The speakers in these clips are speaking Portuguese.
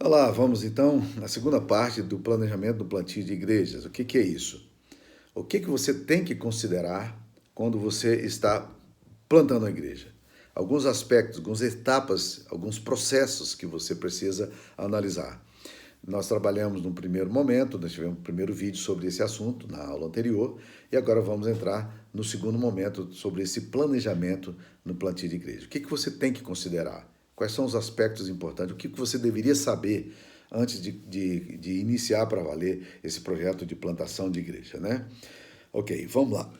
Olá, vamos então na segunda parte do planejamento do plantio de igrejas. O que é isso? O que você tem que considerar quando você está plantando a igreja? Alguns aspectos, algumas etapas, alguns processos que você precisa analisar. Nós trabalhamos num primeiro momento, nós tivemos um primeiro vídeo sobre esse assunto na aula anterior, e agora vamos entrar no segundo momento sobre esse planejamento no plantio de igreja. O que você tem que considerar? Quais são os aspectos importantes? O que você deveria saber antes de iniciar para valer esse projeto de plantação de igreja, né? Ok, vamos lá.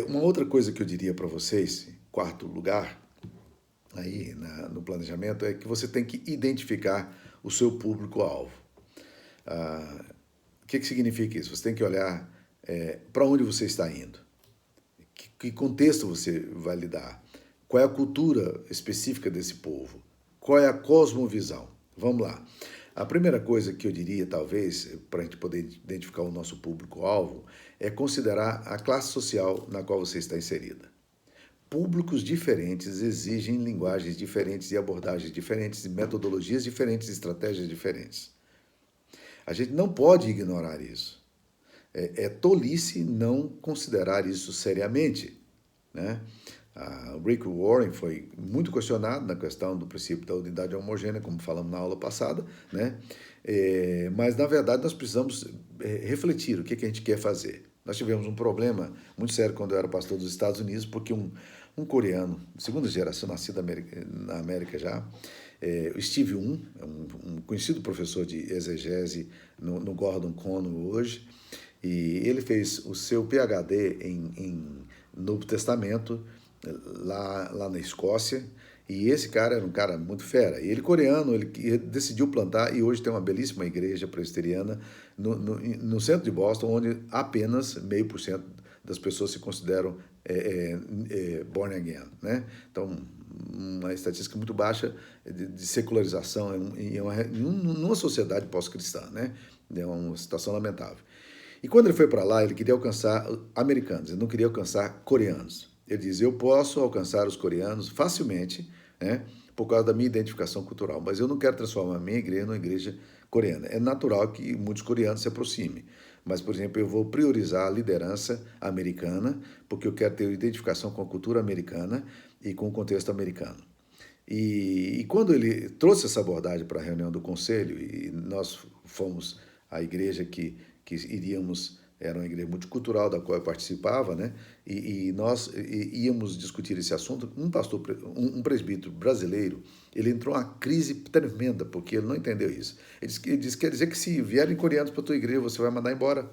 Uma outra coisa que eu diria para vocês, em quarto lugar, no planejamento, é que você tem que identificar o seu público-alvo. O que significa isso? Você tem que olhar para onde você está indo, que contexto você vai lidar, qual é a cultura específica desse povo, qual é a cosmovisão. Vamos lá. A primeira coisa que eu diria, talvez, para a gente poder identificar o nosso público-alvo, é considerar a classe social na qual você está inserida. Públicos diferentes exigem linguagens diferentes e abordagens diferentes, metodologias diferentes, estratégias diferentes. A gente não pode ignorar isso. É tolice não considerar isso seriamente, né? O Rick Warren foi muito questionado na questão do princípio da unidade homogênea, como falamos na aula passada, né? Mas, na verdade, nós precisamos refletir o que a gente quer fazer. Nós tivemos um problema muito sério quando eu era pastor dos Estados Unidos, porque um coreano, de segunda geração, nascido na América já, o Steve um conhecido professor de exegese no Gordon Conwell hoje, e ele fez o seu PhD em Novo Testamento lá na Escócia, e esse cara era um cara muito fera. E ele, coreano, ele decidiu plantar, e hoje tem uma belíssima igreja presbiteriana no centro de Boston, onde apenas 0,5% das pessoas se consideram born again, né? Então, uma estatística muito baixa de secularização numa sociedade pós-cristã, né? É uma situação lamentável. E quando ele foi para lá, ele queria alcançar americanos, ele não queria alcançar coreanos. Ele diz, eu posso alcançar os coreanos facilmente, né, por causa da minha identificação cultural, mas eu não quero transformar a minha igreja numa igreja coreana. É natural que muitos coreanos se aproximem, mas, por exemplo, eu vou priorizar a liderança americana, porque eu quero ter identificação com a cultura americana e com o contexto americano. E quando ele trouxe essa abordagem para a reunião do conselho, e nós fomos a igreja que iríamos, era uma igreja multicultural da qual eu participava, né? E nós íamos discutir esse assunto. Um presbítero brasileiro, ele entrou numa crise tremenda, porque ele não entendeu isso. Ele disse quer dizer que se vierem coreanos para a tua igreja, você vai mandar embora,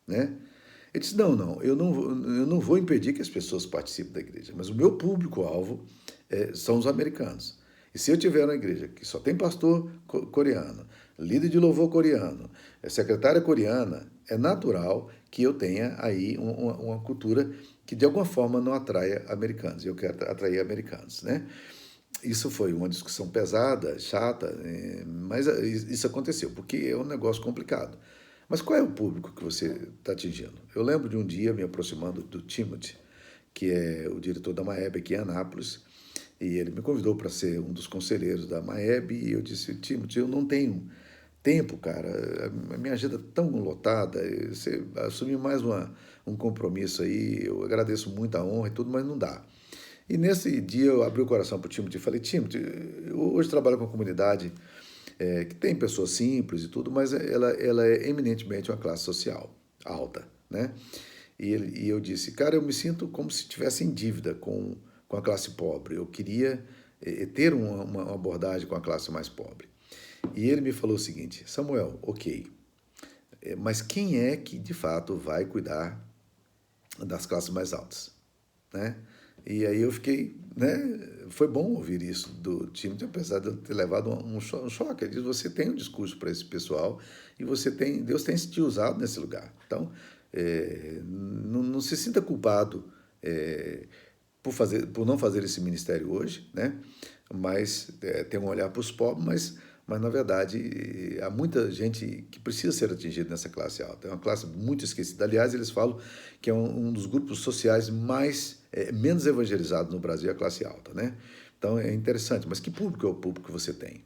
né? Ele disse, não, eu não vou impedir que as pessoas participem da igreja, mas o meu público-alvo são os americanos. E se eu tiver uma igreja que só tem pastor coreano, líder de louvor coreano, secretária coreana, é natural que eu tenha aí uma cultura que de alguma forma não atraia americanos. Eu quero atrair americanos, né? Isso foi uma discussão pesada, chata, mas isso aconteceu, porque é um negócio complicado. Mas qual é o público que você está atingindo? Eu lembro de um dia me aproximando do Timothy, que é o diretor da Maeb aqui em Anápolis, e ele me convidou para ser um dos conselheiros da Maeb, e eu disse, Timothy, eu não tenho tempo, cara, a minha agenda é tão lotada, você assumiu mais um compromisso aí, eu agradeço muito a honra e tudo, mas não dá. E nesse dia eu abri o coração para o Timothy e falei, Timothy, eu hoje trabalho com uma comunidade que tem pessoas simples e tudo, mas ela é eminentemente uma classe social alta, né? E eu disse, cara, eu me sinto como se estivesse em dívida com a classe pobre. Eu queria ter uma abordagem com a classe mais pobre. E ele me falou o seguinte, Samuel, ok, mas quem é que de fato vai cuidar das classes mais altas, né? E aí eu fiquei, né? Foi bom ouvir isso do Timothy, apesar de eu ter levado um choque. Ele diz, você tem um discurso para esse pessoal e Deus tem te usado nesse lugar. Então, não se sinta culpado por não fazer esse ministério hoje, né? Mas ter um olhar para os pobres, mas na verdade há muita gente que precisa ser atingida nessa classe alta. É uma classe muito esquecida. Aliás, eles falam que é um dos grupos sociais menos evangelizados no Brasil, a classe alta, né? Então é interessante. Mas que público é o público que você tem?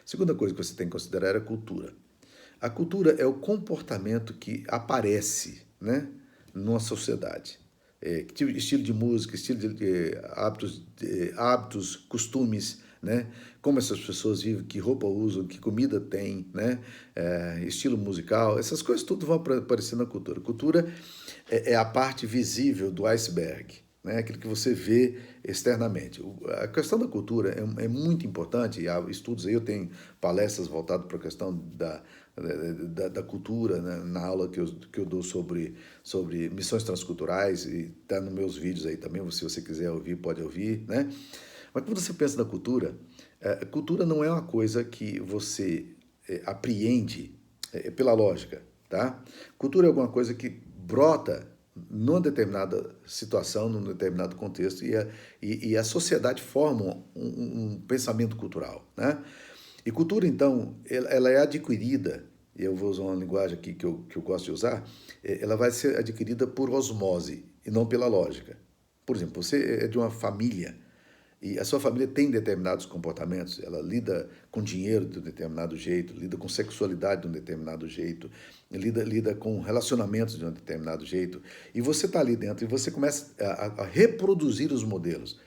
Segunda coisa que você tem que considerar é a cultura. A cultura é o comportamento que aparece, né, numa sociedade. Estilo de música, estilo de hábitos, costumes, né? Como essas pessoas vivem, que roupa usam, que comida tem, né? Estilo musical, essas coisas tudo vão aparecer na cultura. Cultura é a parte visível do iceberg, né? Aquilo que você vê externamente. A questão da cultura é muito importante, e há estudos aí, eu tenho palestras voltadas para a questão da cultura, né, na aula que eu dou sobre missões transculturais, e está nos meus vídeos aí também, se você quiser ouvir, pode ouvir, né? Mas quando você pensa na cultura, cultura não é uma coisa que você apreende pela lógica, tá? Cultura é alguma coisa que brota numa determinada situação, num determinado contexto, e a sociedade forma um pensamento cultural, né? E cultura, então, ela é adquirida, e eu vou usar uma linguagem aqui que eu gosto de usar, ela vai ser adquirida por osmose e não pela lógica. Por exemplo, você é de uma família e a sua família tem determinados comportamentos, ela lida com dinheiro de um determinado jeito, lida com sexualidade de um determinado jeito, lida com relacionamentos de um determinado jeito, e você está ali dentro e você começa a reproduzir os modelos.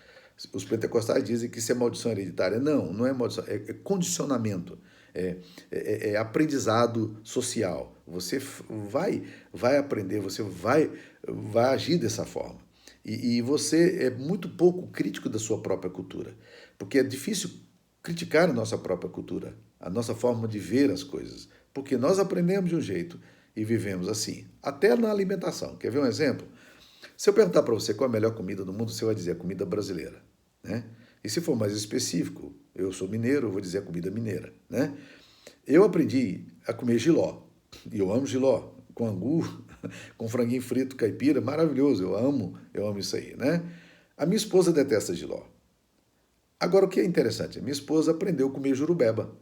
Os pentecostais dizem que isso é maldição hereditária. Não, não é maldição, é condicionamento, é aprendizado social. Você vai aprender, você vai agir dessa forma. E você é muito pouco crítico da sua própria cultura, porque é difícil criticar a nossa própria cultura, a nossa forma de ver as coisas, porque nós aprendemos de um jeito e vivemos assim, até na alimentação. Quer ver um exemplo? Se eu perguntar para você qual é a melhor comida do mundo, você vai dizer a comida brasileira, né? E se for mais específico, eu sou mineiro, eu vou dizer a comida mineira, né? Eu aprendi a comer jiló, e eu amo jiló, com angu, com franguinho frito caipira, maravilhoso, eu amo isso aí, né? A minha esposa detesta jiló. Agora, o que é interessante, a minha esposa aprendeu a comer jurubeba,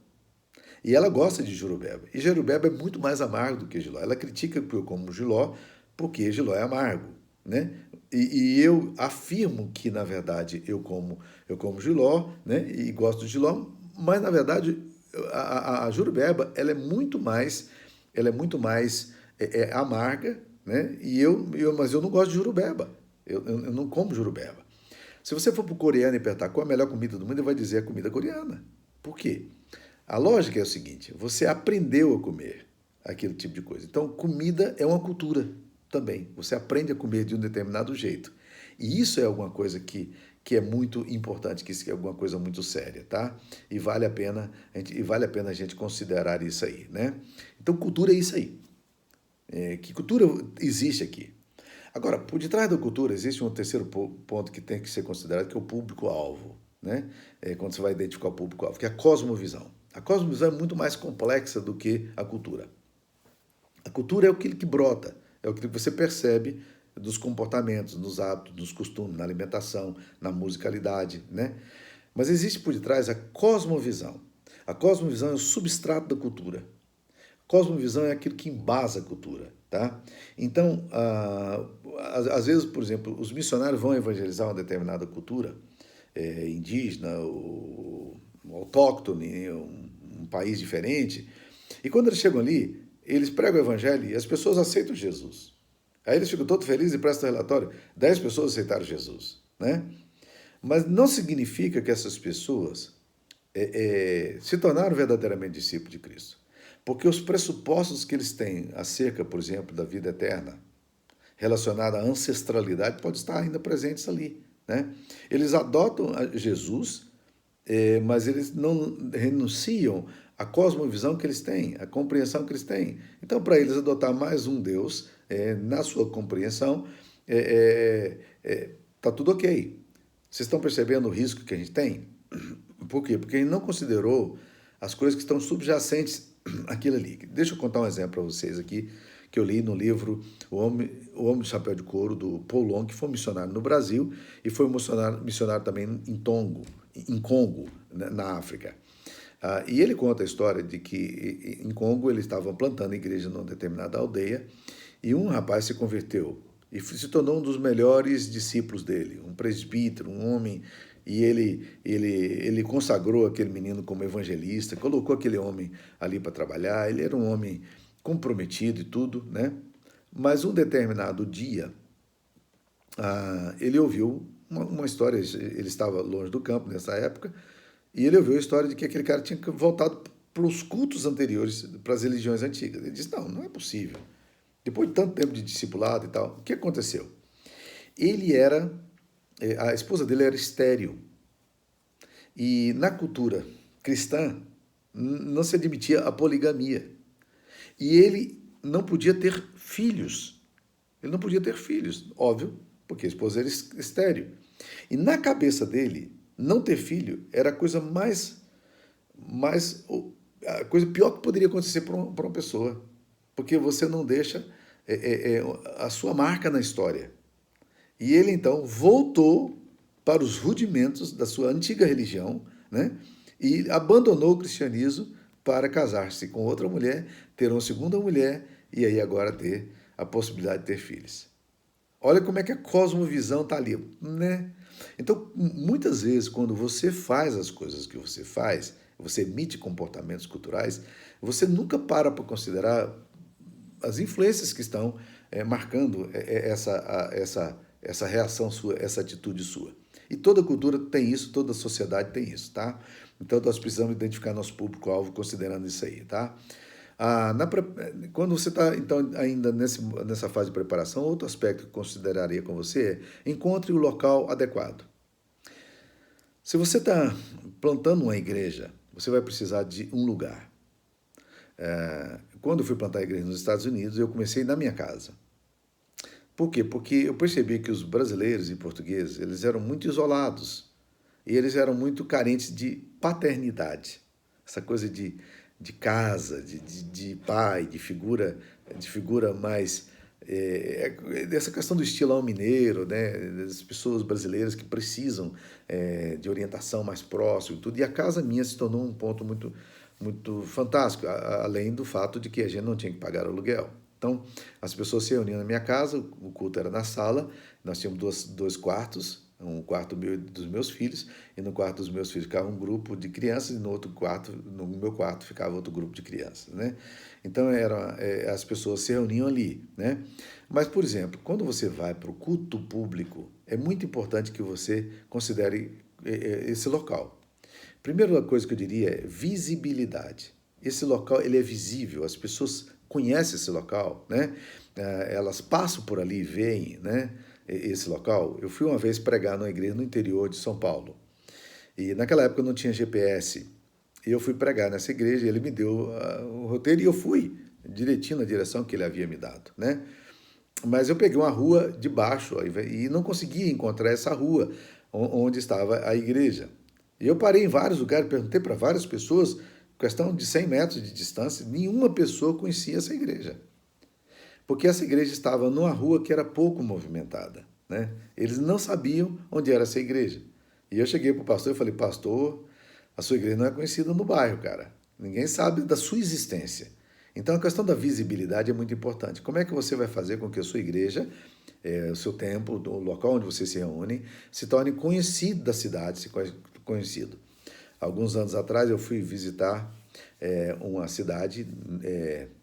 e ela gosta de jurubeba, e jurubeba é muito mais amargo do que jiló. Ela critica que eu como jiló, porque jiló é amargo, né? E eu afirmo que, na verdade, eu como jiló, né? E gosto de jiló, mas, na verdade, a jurubeba, ela é muito mais amarga, né? Mas eu não gosto de jurubeba. Eu não como jurubeba. Se você for para o coreano e perguntar qual é a melhor comida do mundo, ele vai dizer a comida coreana. Por quê? A lógica é o seguinte: você aprendeu a comer aquele tipo de coisa. Então, comida é uma cultura também. Você aprende a comer de um determinado jeito. E isso é alguma coisa que é muito importante, que isso é alguma coisa muito séria, tá? E vale a pena a gente considerar isso aí, né? Então, cultura é isso aí. Que cultura existe aqui? Agora, por detrás da cultura existe um terceiro ponto que tem que ser considerado, que é o público-alvo, né? Quando você vai identificar o público-alvo, que é a cosmovisão. A cosmovisão é muito mais complexa do que a cultura. A cultura é aquilo que brota, é o que você percebe dos comportamentos, dos hábitos, dos costumes, na alimentação, na musicalidade, né? Mas existe por detrás a cosmovisão. A cosmovisão é o substrato da cultura. Cosmovisão é aquilo que embasa a cultura, tá? Então, às vezes, por exemplo, os missionários vão evangelizar uma determinada cultura, indígena, ou autóctone, um país diferente, e quando eles chegam ali, eles pregam o evangelho e as pessoas aceitam Jesus. Aí eles ficam todos felizes e prestam relatório: 10 pessoas aceitaram Jesus, né? Mas não significa que essas pessoas se tornaram verdadeiramente discípulos de Cristo. Porque os pressupostos que eles têm acerca, por exemplo, da vida eterna, relacionada à ancestralidade, pode estar ainda presentes ali, né? Eles adotam Jesus, mas eles não renunciam à cosmovisão que eles têm, à compreensão que eles têm. Então, para eles adotar mais um Deus, na sua compreensão, está tudo ok. Vocês estão percebendo o risco que a gente tem? Por quê? Porque a gente não considerou as coisas que estão subjacentes àquilo ali. Deixa eu contar um exemplo para vocês aqui, que eu li no livro O Homem do Chapéu de Couro, do Paul Long, que foi missionário no Brasil e foi missionário também em Congo, na África. E ele conta a história de que em Congo eles estavam plantando igreja numa determinada aldeia e um rapaz se converteu e se tornou um dos melhores discípulos dele, um presbítero, um homem e ele consagrou aquele menino como evangelista, colocou aquele homem ali para trabalhar, ele era um homem comprometido e tudo, né? Mas um determinado dia, ele ouviu uma história, ele estava longe do campo nessa época, e ele ouviu a história de que aquele cara tinha voltado para os cultos anteriores, para as religiões antigas. Ele disse, não, não é possível. Depois de tanto tempo de discipulado e tal, o que aconteceu? Ele era, a esposa dele era estéril. E na cultura cristã, não se admitia a poligamia. E ele não podia ter filhos. Ele não podia ter filhos, óbvio, porque a esposa era estéril. E na cabeça dele, não ter filho era a coisa a coisa pior que poderia acontecer para uma pessoa. Porque você não deixa a sua marca na história. E ele então voltou para os rudimentos da sua antiga religião, né? E abandonou o cristianismo para casar-se com outra mulher, ter uma segunda mulher e aí agora ter a possibilidade de ter filhos. Olha como é que a cosmovisão está ali, né? Então, muitas vezes, quando você faz as coisas que você faz, você emite comportamentos culturais, você nunca para considerar as influências que estão marcando essa reação sua, essa atitude sua. E toda cultura tem isso, toda sociedade tem isso, tá? Então, nós precisamos identificar nosso público-alvo considerando isso aí, tá? Quando você está, então, ainda nessa fase de preparação, outro aspecto que eu consideraria com você é encontre o local adequado. Se você está plantando uma igreja, você vai precisar de um lugar. Quando eu fui plantar a igreja nos Estados Unidos, eu comecei na minha casa. Por quê? Porque eu percebi que os brasileiros e portugueses, eles eram muito isolados e eles eram muito carentes de paternidade. Essa coisa de casa, de pai, de figura mais... essa questão do estilão mineiro, né? Das pessoas brasileiras que precisam de orientação mais próxima e tudo. E a casa minha se tornou um ponto muito fantástico, além do fato de que a gente não tinha que pagar aluguel. Então, as pessoas se reuniam na minha casa, o culto era na sala, nós tínhamos dois quartos, um quarto meu e dos meus filhos, e no quarto dos meus filhos ficava um grupo de crianças, e no outro quarto, no meu quarto, ficava outro grupo de crianças, né? Então, as pessoas se reuniam ali, né? Mas, por exemplo, quando você vai para o culto público, é muito importante que você considere esse local. Primeira coisa que eu diria é visibilidade. Esse local ele é visível, as pessoas conhecem esse local, né? Elas passam por ali e veem, né? Esse local. Eu fui uma vez pregar numa igreja no interior de São Paulo e naquela época não tinha GPS. E eu fui pregar nessa igreja, ele me deu o roteiro e eu fui direitinho na direção que ele havia me dado, né? Mas eu peguei uma rua de baixo e não conseguia encontrar essa rua onde estava a igreja. E eu parei em vários lugares, perguntei para várias pessoas, questão de 100 metros de distância, nenhuma pessoa conhecia essa igreja. Porque essa igreja estava numa rua que era pouco movimentada, né? Eles não sabiam onde era essa igreja. E eu cheguei para o pastor e falei, pastor, a sua igreja não é conhecida no bairro, cara. Ninguém sabe da sua existência. Então a questão da visibilidade é muito importante. Como é que você vai fazer com que a sua igreja, o seu templo, o local onde você se reúne, se torne conhecido da cidade, se conhecido? Alguns anos atrás eu fui visitar uma cidade,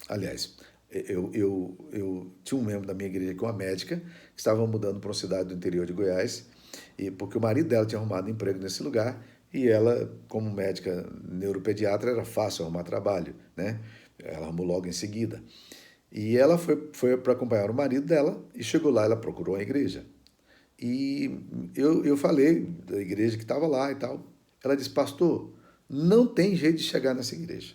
aliás, eu tinha um membro da minha igreja que é uma médica, que estava mudando para uma cidade do interior de Goiás, porque o marido dela tinha arrumado emprego nesse lugar, e ela, como médica neuropediatra, era fácil arrumar trabalho, né? Ela arrumou logo em seguida. E ela foi para acompanhar o marido dela, e chegou lá, ela procurou a igreja. E eu falei da igreja que estava lá e tal. Ela disse, pastor, não tem jeito de chegar nessa igreja.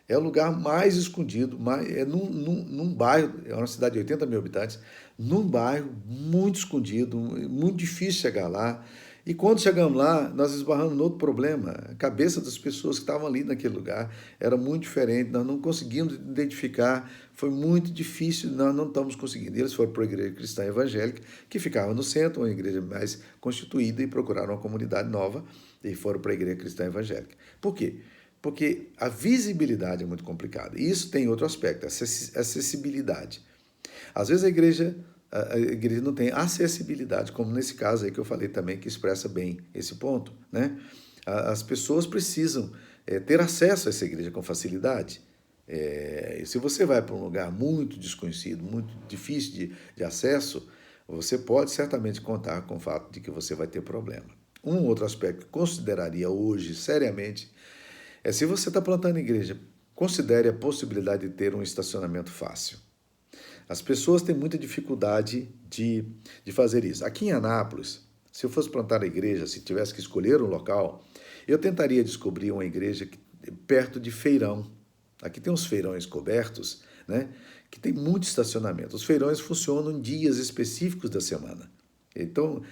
É o lugar mais escondido, é num bairro, é uma cidade de 80 mil habitantes, num bairro muito escondido, muito difícil chegar lá. E quando chegamos lá, nós esbarramos no outro problema. A cabeça das pessoas que estavam ali naquele lugar era muito diferente, nós não conseguimos identificar, foi muito difícil, nós não estamos conseguindo. Eles foram para a igreja cristã evangélica, que ficava no centro, uma igreja mais constituída, e procuraram uma comunidade nova, e foram para a igreja cristã evangélica. Por quê? Porque a visibilidade é muito complicada. E isso tem outro aspecto, a acessibilidade. Às vezes a igreja a igreja não tem acessibilidade, como nesse caso aí que eu falei também, que expressa bem esse ponto, né? As pessoas precisam ter acesso a essa igreja com facilidade. E se você vai para um lugar muito desconhecido, muito difícil de acesso, você pode certamente contar com o fato de que você vai ter problema. Um outro aspecto que consideraria hoje seriamente é se você está plantando igreja, considere a possibilidade de ter um estacionamento fácil. As pessoas têm muita dificuldade de fazer isso. Aqui em Anápolis, se eu fosse plantar a igreja, se tivesse que escolher um local, eu tentaria descobrir uma igreja perto de feirão. Aqui tem uns feirões cobertos, né, que tem muito estacionamento. Os feirões funcionam em dias específicos da semana. Então,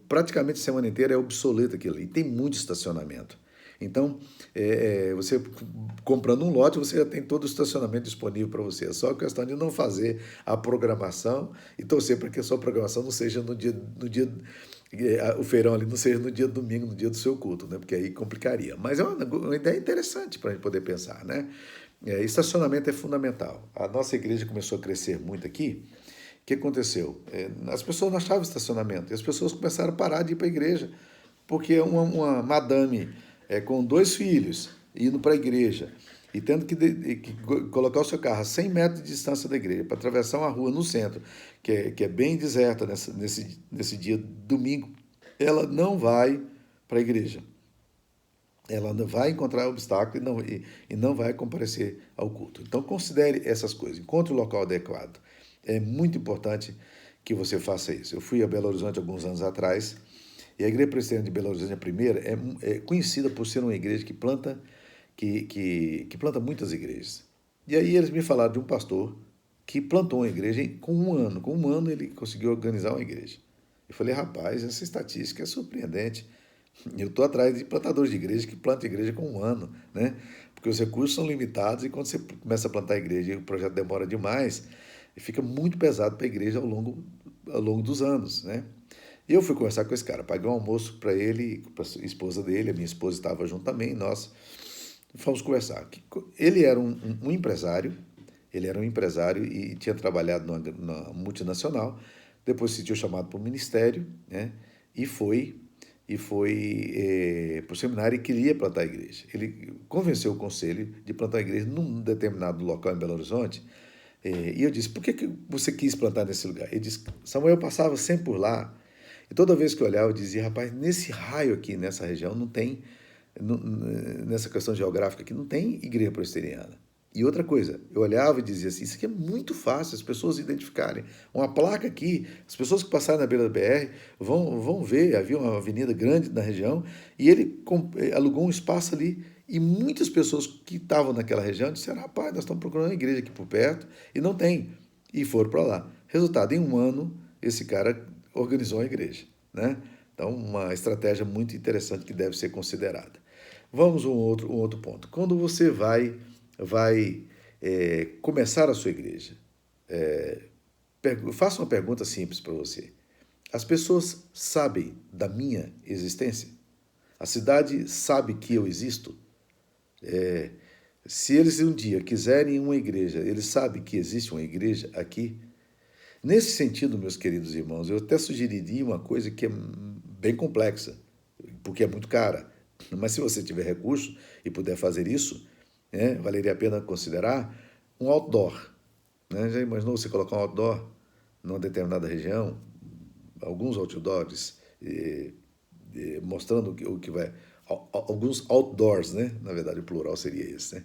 praticamente a semana inteira é obsoleto aquilo ali. Tem muito estacionamento. Então, você comprando um lote, você já tem todo o estacionamento disponível para você. É só questão de não fazer a programação e torcer para que a sua programação não seja no dia o feirão ali não seja no dia domingo, no dia do seu culto, né? Porque aí complicaria. Mas é uma ideia interessante para a gente poder pensar, né? Estacionamento é fundamental. A nossa igreja começou a crescer muito aqui. O que aconteceu? As pessoas não achavam estacionamento e as pessoas começaram a parar de ir para a igreja, porque uma madame com 2 filhos indo para a igreja e tendo que colocar o seu carro a 100 metros de distância da igreja para atravessar uma rua no centro, que é bem deserta nesse dia domingo, ela não vai para a igreja. Ela vai encontrar obstáculo e não vai comparecer ao culto. Então, considere essas coisas. Encontre o local adequado. É muito importante que você faça isso. Eu fui a Belo Horizonte alguns anos atrás e a Igreja Presbiteriana de Belo Horizonte, a primeira, é conhecida por ser uma igreja que planta muitas igrejas. E aí eles me falaram de um pastor que plantou uma igreja com um ano. Com um ano ele conseguiu organizar uma igreja. Eu falei, rapaz, essa estatística é surpreendente. Eu estou atrás de plantadores de igreja que plantam igreja com um ano, né? Porque os recursos são limitados e quando você começa a plantar a igreja e o projeto demora demais, fica muito pesado para a igreja ao longo dos anos, né? E eu fui conversar com esse cara, paguei um almoço para ele, para a esposa dele, a minha esposa estava junto também, nós fomos conversar. Ele era um empresário, e tinha trabalhado numa multinacional, depois se sentiu chamado para o ministério, né? E foi para o seminário e queria plantar a igreja. Ele convenceu o conselho de plantar a igreja num determinado local em Belo Horizonte. E eu disse, por que você quis plantar nesse lugar? Ele disse, Samuel, eu passava sempre por lá. E toda vez que eu olhava, eu dizia, rapaz, nesse raio aqui, nessa região, não tem, nessa questão geográfica aqui, não tem igreja presbiteriana. E outra coisa, eu olhava e dizia assim, isso aqui é muito fácil as pessoas identificarem. Uma placa aqui, as pessoas que passaram na beira da BR vão ver, havia uma avenida grande na região, e ele alugou um espaço ali, e muitas pessoas que estavam naquela região disseram, rapaz, nós estamos procurando uma igreja aqui por perto, e não tem. E foram para lá. Resultado, em um ano, esse cara organizou a igreja, né? Então, uma estratégia muito interessante que deve ser considerada. Vamos a um outro ponto. Quando você vai começar a sua igreja, faça uma pergunta simples para você. As pessoas sabem da minha existência? A cidade sabe que eu existo? Se eles um dia quiserem uma igreja, eles sabem que existe uma igreja aqui? Nesse sentido, meus queridos irmãos, eu até sugeriria uma coisa que é bem complexa, porque é muito cara. Mas se você tiver recurso e puder fazer isso, valeria a pena considerar um outdoor. Né? Já imaginou você colocar um outdoor numa determinada região? Alguns outdoors mostrando o que vai... Alguns outdoors, né? Na verdade, o plural seria esse. Né?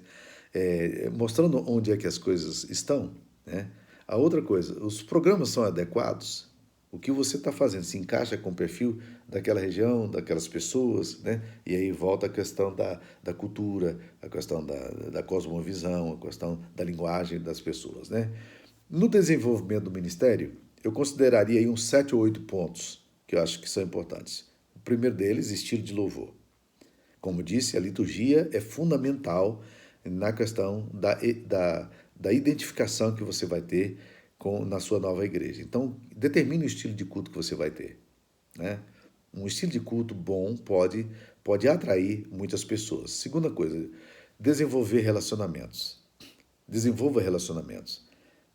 Mostrando onde é que as coisas estão. Né? A outra coisa, os programas são adequados? O que você está fazendo se encaixa com o perfil daquela região, daquelas pessoas, né? E aí volta a questão da cultura, a questão da cosmovisão, a questão da linguagem das pessoas, né? No desenvolvimento do ministério, eu consideraria aí uns 7 ou 8 pontos que eu acho que são importantes. O primeiro deles, estilo de louvor. Como disse, a liturgia é fundamental na questão da identificação que você vai ter na sua nova igreja. Então, determine o estilo de culto que você vai ter. Né? Um estilo de culto bom pode atrair muitas pessoas. Segunda coisa, desenvolver relacionamentos. Desenvolva relacionamentos.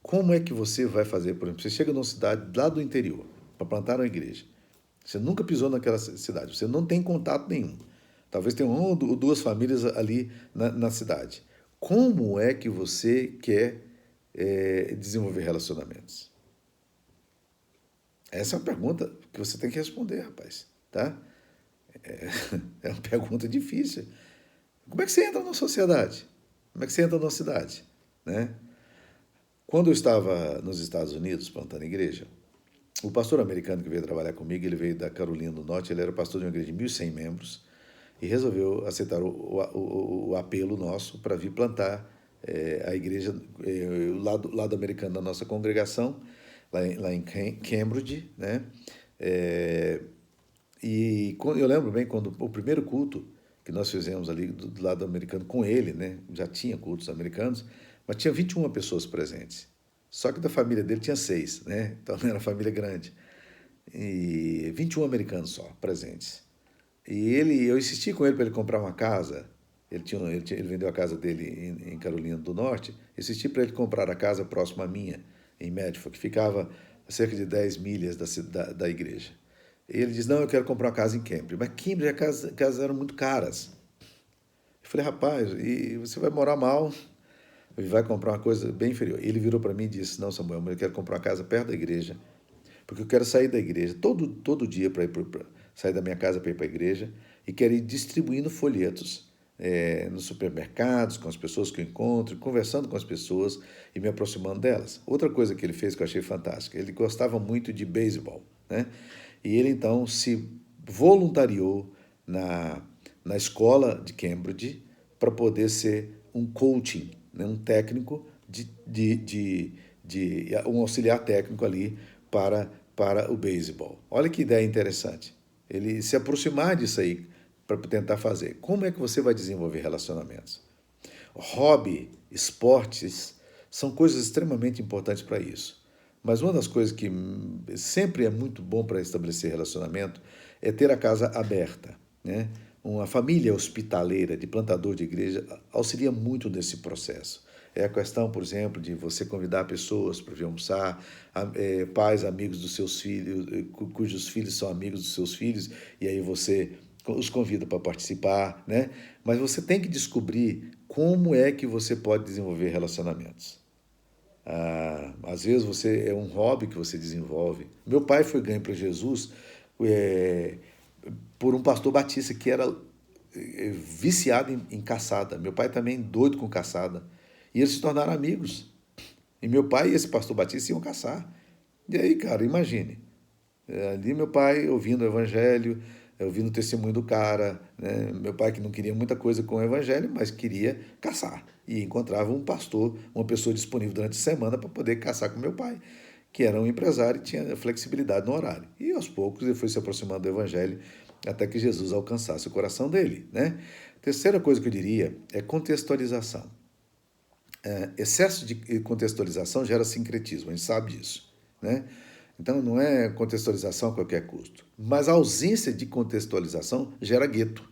Como é que você vai fazer? Por exemplo, você chega numa cidade lá do interior para plantar uma igreja. Você nunca pisou naquela cidade, você não tem contato nenhum. Talvez tenha uma ou duas famílias ali na cidade. Como é que você quer desenvolver relacionamentos? Essa é uma pergunta que você tem que responder, rapaz, tá? É, é uma pergunta difícil. Como é que você entra na sociedade? Como é que você entra na cidade? Né? Quando eu estava nos Estados Unidos plantando igreja, o pastor americano que veio trabalhar comigo, ele veio da Carolina do Norte, ele era pastor de uma igreja de 1.100 membros e resolveu aceitar o apelo nosso para vir plantar a igreja, o lado americano da nossa congregação, lá em Cambridge, né? E eu lembro bem quando o primeiro culto que nós fizemos ali do lado americano com ele, né? Já tinha cultos americanos, mas tinha 21 pessoas presentes. Só que da família dele tinha 6, né? Então era uma família grande. E 21 americanos só presentes. E eu insisti com ele para ele comprar uma casa. Ele vendeu a casa dele em Carolina do Norte. Insisti para ele comprar a casa próxima à minha, em Medford, que ficava a cerca de 10 milhas da igreja. E ele disse, não, eu quero comprar uma casa em Cambridge. Mas Cambridge, as casas eram muito caras. Eu falei, rapaz, e você vai morar mal e vai comprar uma coisa bem inferior. Ele virou para mim e disse, não, Samuel, mas eu quero comprar uma casa perto da igreja, porque eu quero sair da igreja todo dia para sair da minha casa para ir para a igreja e quero ir distribuindo folhetos nos supermercados, com as pessoas que eu encontro, conversando com as pessoas e me aproximando delas. Outra coisa que ele fez que eu achei fantástica, ele gostava muito de beisebol, né? E ele então se voluntariou na escola de Cambridge para poder ser um coaching, né? Um técnico, um auxiliar técnico ali para o beisebol. Olha que ideia interessante. Ele se aproximar disso aí para tentar fazer. Como é que você vai desenvolver relacionamentos? Hobby, esportes, são coisas extremamente importantes para isso. Mas uma das coisas que sempre é muito bom para estabelecer relacionamento é ter a casa aberta, né? Uma família hospitaleira de plantador de igreja auxilia muito nesse processo. É a questão, por exemplo, de você convidar pessoas para vir almoçar, pais, amigos dos seus filhos, cujos filhos são amigos dos seus filhos, e aí você os convida para participar, né? Mas você tem que descobrir como é que você pode desenvolver relacionamentos. Às vezes é um hobby que você desenvolve. Meu pai foi ganho para Jesus por um pastor batista que era viciado em caçada. Meu pai também doido com caçada. E eles se tornaram amigos. E meu pai e esse pastor batista iam caçar. E aí, cara, imagine. Ali meu pai ouvindo o evangelho, ouvindo o testemunho do cara, né? Meu pai que não queria muita coisa com o evangelho, mas queria caçar. E encontrava um pastor, uma pessoa disponível durante a semana para poder caçar com meu pai, que era um empresário e tinha flexibilidade no horário. E aos poucos ele foi se aproximando do evangelho até que Jesus alcançasse o coração dele, né? Terceira coisa que eu diria é contextualização. Excesso de contextualização gera sincretismo, a gente sabe disso, né? Então não é contextualização a qualquer custo. Mas a ausência de contextualização gera gueto.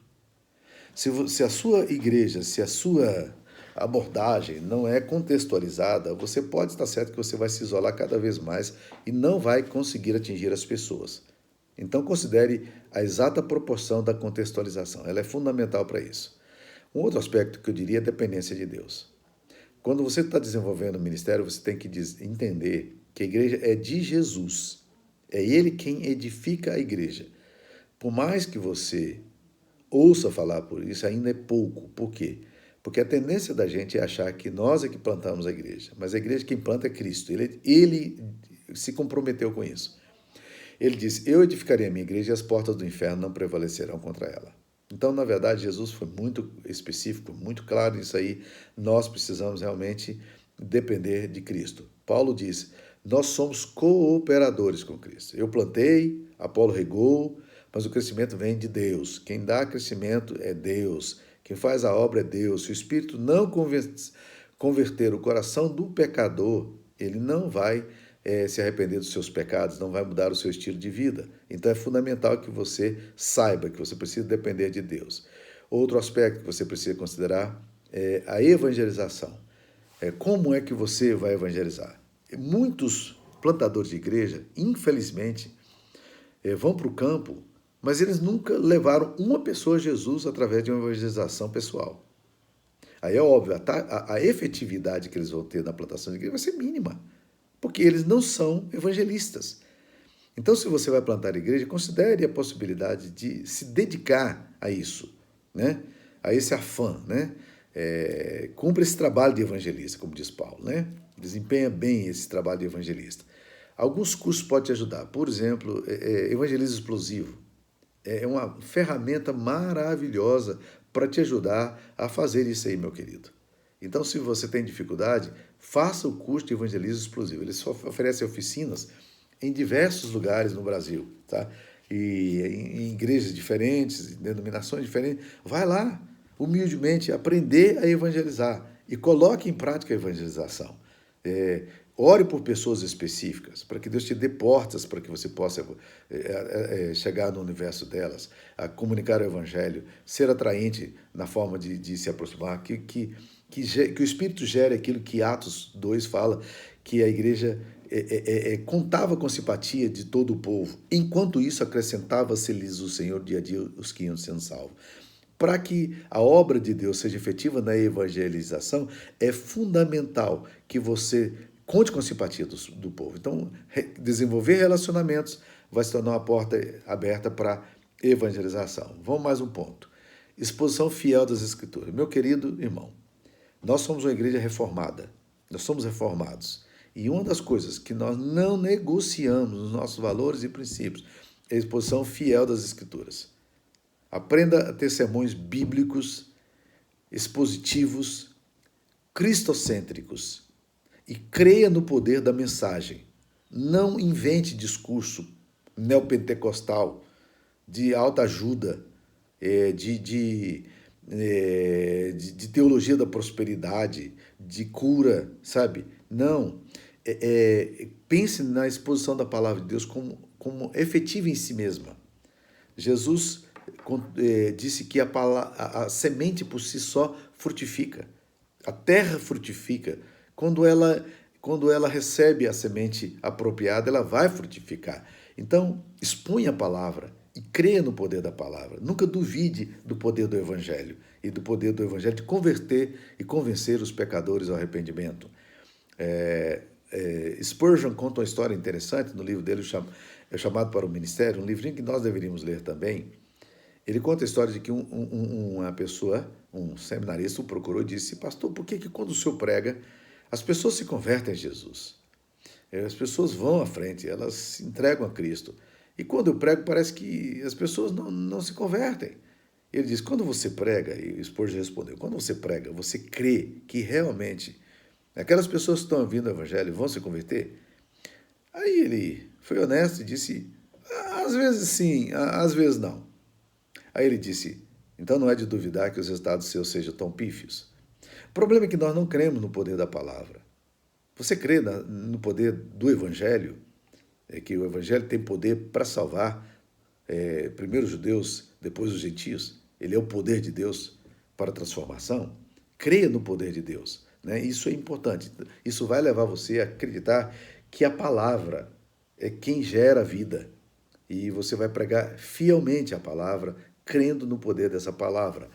Se a sua igreja, se a sua abordagem não é contextualizada, você pode estar certo que você vai se isolar cada vez mais e não vai conseguir atingir as pessoas. Então considere a exata proporção da contextualização. Ela é fundamental para isso. Um outro aspecto que eu diria é a dependência de Deus. Quando você está desenvolvendo o ministério, você tem que entender que a igreja é de Jesus. É Ele quem edifica a igreja. Por mais que você ouça falar por isso, ainda é pouco. Por quê? Porque a tendência da gente é achar que nós é que plantamos a igreja. Mas a igreja quem planta é Cristo. Ele se comprometeu com isso. Ele disse, eu edificarei a minha igreja e as portas do inferno não prevalecerão contra ela. Então, na verdade, Jesus foi muito específico, muito claro nisso aí. Nós precisamos realmente depender de Cristo. Paulo diz, nós somos cooperadores com Cristo. Eu plantei, Apolo regou, mas o crescimento vem de Deus. Quem dá crescimento é Deus. Quem faz a obra é Deus. Se o Espírito não converter o coração do pecador, ele não vai se arrepender dos seus pecados, não vai mudar o seu estilo de vida. Então é fundamental que você saiba que você precisa depender de Deus. Outro aspecto que você precisa considerar é a evangelização. Como é que você vai evangelizar? muitos plantadores de igreja, infelizmente, vão para o campo, mas eles nunca levaram uma pessoa a Jesus através de uma evangelização pessoal. Aí é óbvio, a efetividade que eles vão ter na plantação de igreja vai ser mínima, porque eles não são evangelistas. Então, se você vai plantar igreja, considere a possibilidade de se dedicar a isso, né? A esse afã, né? Cumpra esse trabalho de evangelista, como diz Paulo, né? Desempenha bem esse trabalho de evangelista. Alguns cursos podem te ajudar. Por exemplo, evangelismo explosivo. É uma ferramenta maravilhosa para te ajudar a fazer isso aí, meu querido. Então, se você tem dificuldade, faça o curso de evangelismo explosivo. Eles oferecem oficinas em diversos lugares no Brasil, tá? E em igrejas diferentes, em denominações diferentes. Vai lá, humildemente, aprender a evangelizar e coloque em prática a evangelização. Ore por pessoas específicas, para que Deus te dê portas para que você possa chegar no universo delas, a comunicar o evangelho, ser atraente na forma de se aproximar, que o Espírito gere aquilo que Atos 2 fala, que a igreja contava com simpatia de todo o povo. Enquanto isso, acrescentava-se-lhes o Senhor dia a dia os que iam sendo salvos. Para que a obra de Deus seja efetiva na evangelização, é fundamental que você conte com a simpatia do povo. Então, desenvolver relacionamentos vai se tornar uma porta aberta para evangelização. Vamos mais um ponto. Exposição fiel das Escrituras. Meu querido irmão, nós somos uma igreja reformada. Nós somos reformados. E uma das coisas que nós não negociamos nos nossos valores e princípios é a exposição fiel das Escrituras. Aprenda a ter sermões bíblicos, expositivos, cristocêntricos e creia no poder da mensagem. Não invente discurso neopentecostal, de alta ajuda, de teologia da prosperidade, de cura, sabe? Não. Pense na exposição da palavra de Deus como efetiva em si mesma. Jesus disse que a semente por si só frutifica. A terra frutifica. Quando ela recebe a semente apropriada, ela vai frutificar. Então, exponha a palavra e creia no poder da palavra. Nunca duvide do poder do Evangelho e do poder do Evangelho de converter e convencer os pecadores ao arrependimento. Spurgeon conta uma história interessante no livro dele, Chamado para o Ministério, um livrinho que nós deveríamos ler também. Ele conta a história de que uma pessoa, um seminarista, o procurou e disse: pastor, por que quando o senhor prega, as pessoas se convertem a Jesus? As pessoas vão à frente, elas se entregam a Cristo. E quando eu prego, parece que as pessoas não se convertem. Ele diz: quando você prega, e o Spurgeon respondeu, quando você prega, você crê que realmente aquelas pessoas que estão ouvindo o Evangelho vão se converter? Aí ele foi honesto e disse: às vezes sim, às vezes não. Aí ele disse: então não é de duvidar que os resultados seus sejam tão pífios. O problema é que nós não cremos no poder da palavra. Você crê no poder do Evangelho? Que o Evangelho tem poder para salvar primeiro os judeus, depois os gentios? Ele é o poder de Deus para a transformação? Creia no poder de Deus, né? Isso é importante. Isso vai levar você a acreditar que a palavra é quem gera a vida. E você vai pregar fielmente a palavra, crendo no poder dessa palavra.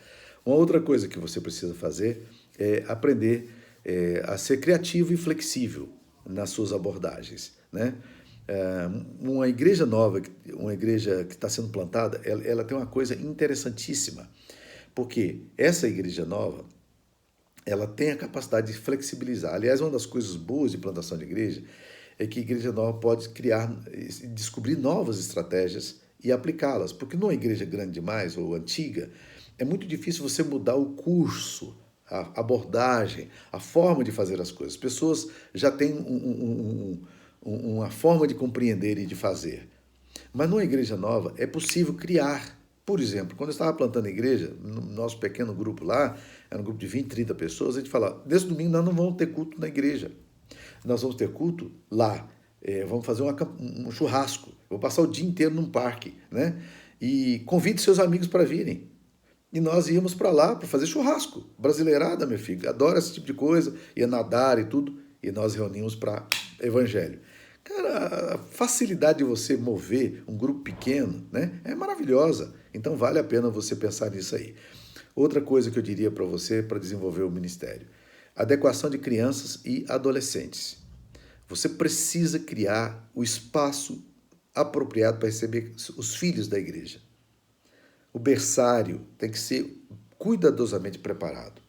Uma outra coisa que você precisa fazer é aprender a ser criativo e flexível nas suas abordagens, né? Uma igreja nova, uma igreja que está sendo plantada, ela tem uma coisa interessantíssima, porque essa igreja nova, ela tem a capacidade de flexibilizar. Aliás, uma das coisas boas de plantação de igreja é que a igreja nova pode descobrir novas estratégias e aplicá-las, porque numa igreja grande demais ou antiga, é muito difícil você mudar o curso, a abordagem, a forma de fazer as coisas. As pessoas já têm uma forma de compreender e de fazer. Mas numa igreja nova é possível criar. Por exemplo, quando eu estava plantando a igreja, no nosso pequeno grupo lá, era um grupo de 20, 30 pessoas, a gente falava: nesse domingo nós não vamos ter culto na igreja. Nós vamos ter culto lá. Vamos fazer um churrasco. Vou passar o dia inteiro num parque, né? E convide seus amigos para virem. E nós íamos para lá para fazer churrasco. Brasileirada, meu filho, adora esse tipo de coisa, ia nadar e tudo. E nós reunimos para evangelho. Cara, a facilidade de você mover um grupo pequeno, né, é maravilhosa. Então vale a pena você pensar nisso aí. Outra coisa que eu diria para você para desenvolver o ministério: adequação de crianças e adolescentes. Você precisa criar o espaço apropriado para receber os filhos da igreja. O berçário tem que ser cuidadosamente preparado.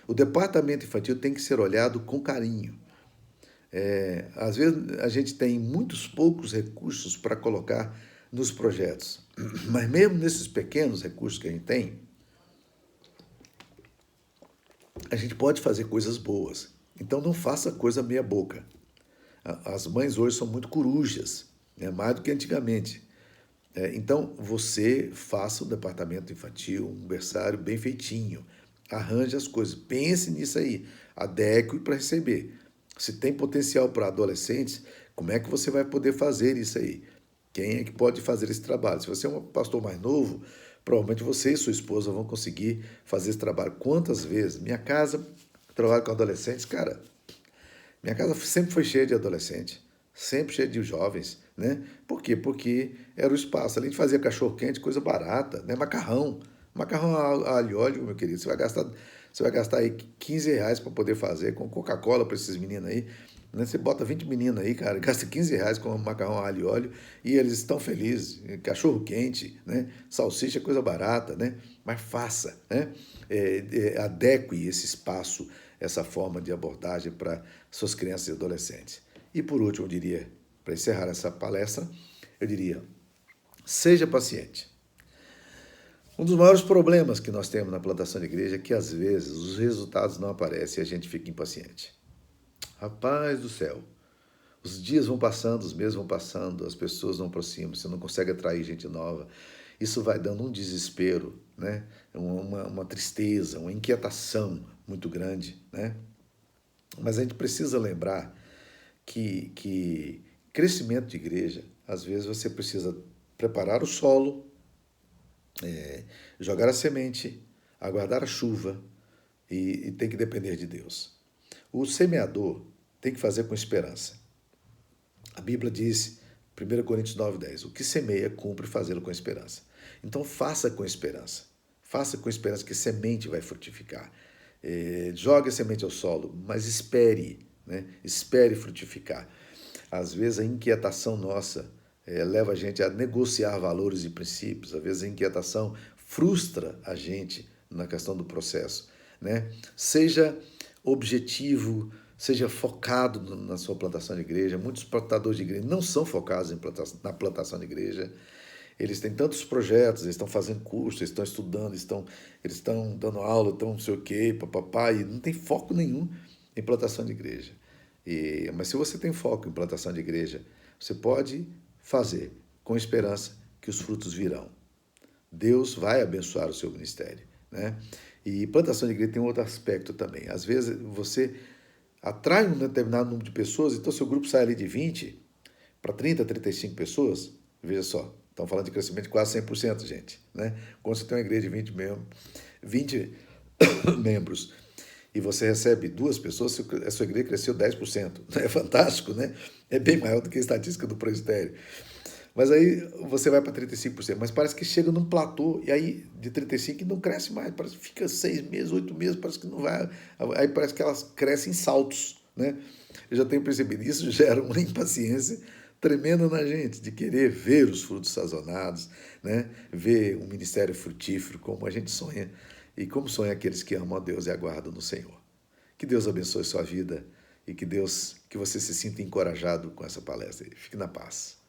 O departamento infantil tem que ser olhado com carinho. Às vezes a gente tem poucos recursos para colocar nos projetos, mas mesmo nesses pequenos recursos que a gente pode fazer coisas boas. Então não faça coisa meia boca. As mães hoje são muito corujas, né? Mais do que antigamente. Então você faça o departamento infantil, um berçário bem feitinho. Arranje as coisas, pense nisso aí, adeque para receber. Se tem potencial para adolescentes, como é que você vai poder fazer isso aí? Quem é que pode fazer esse trabalho? Se você é um pastor mais novo, provavelmente você e sua esposa vão conseguir fazer esse trabalho. Quantas vezes? Minha casa, trabalho com adolescentes, cara, minha casa sempre foi cheia de adolescentes, sempre cheia de jovens, né? Por quê? Porque era o espaço. Além de fazer cachorro-quente, coisa barata, né? Macarrão a alho e óleo, meu querido. Você vai gastar aí R$ 15 para poder fazer, com Coca-Cola para esses meninos aí. Né? Você bota 20 meninos aí, cara, gasta R$ 15 com macarrão a alho e óleo e eles estão felizes. Cachorro-quente, né? Salsicha, coisa barata, né? Mas faça, né? Adeque esse espaço, essa forma de abordagem para suas crianças e adolescentes. E por último, eu diria, para encerrar essa palestra, eu diria, seja paciente. Um dos maiores problemas que nós temos na plantação de igreja é que, às vezes, os resultados não aparecem e a gente fica impaciente. Rapaz do céu, os dias vão passando, os meses vão passando, as pessoas não aproximam, você não consegue atrair gente nova. Isso vai dando um desespero, né? Uma tristeza, uma inquietação muito grande, né? Mas a gente precisa lembrar que crescimento de igreja, às vezes você precisa preparar o solo, jogar a semente, aguardar a chuva e tem que depender de Deus. O semeador tem que fazer com esperança. A Bíblia diz, 1 Coríntios 9:10, o que semeia, cumpre fazê-lo com esperança. Então faça com esperança. Faça com esperança que semente vai frutificar. Jogue a semente ao solo, mas espere, né? Espere frutificar. Às vezes a inquietação nossa leva a gente a negociar valores e princípios. Às vezes a inquietação frustra a gente na questão do processo, né? Seja objetivo, seja focado na sua plantação de igreja. Muitos plantadores de igreja não são focados na plantação de igreja. Eles têm tantos projetos, eles estão fazendo curso, eles estão estudando, eles estão dando aula, estão não sei o quê, papapá, e não tem foco nenhum em plantação de igreja. Mas se você tem foco em plantação de igreja, você pode fazer com esperança que os frutos virão. Deus vai abençoar o seu ministério, né? E plantação de igreja tem um outro aspecto também. Às vezes você atrai um determinado número de pessoas, então seu grupo sai ali de 20 para 30, 35 pessoas. Veja só, estamos falando de crescimento de quase 100%, gente, né? Quando você tem uma igreja de 20 membros e você recebe 2 pessoas, a sua igreja cresceu 10%. É fantástico, né? É bem maior do que a estatística do presbitério. Mas aí você vai para 35%, mas parece que chega num platô, e aí de 35% não cresce mais, parece que fica 6 meses, 8 meses, parece que não vai, aí parece que elas crescem em saltos, né? Eu já tenho percebido, isso gera uma impaciência tremenda na gente, de querer ver os frutos sazonados, né? Ver um ministério frutífero, como a gente sonha, e como sonha aqueles que amam a Deus e aguardam no Senhor. Que Deus abençoe sua vida e que você se sinta encorajado com essa palestra. Fique na paz.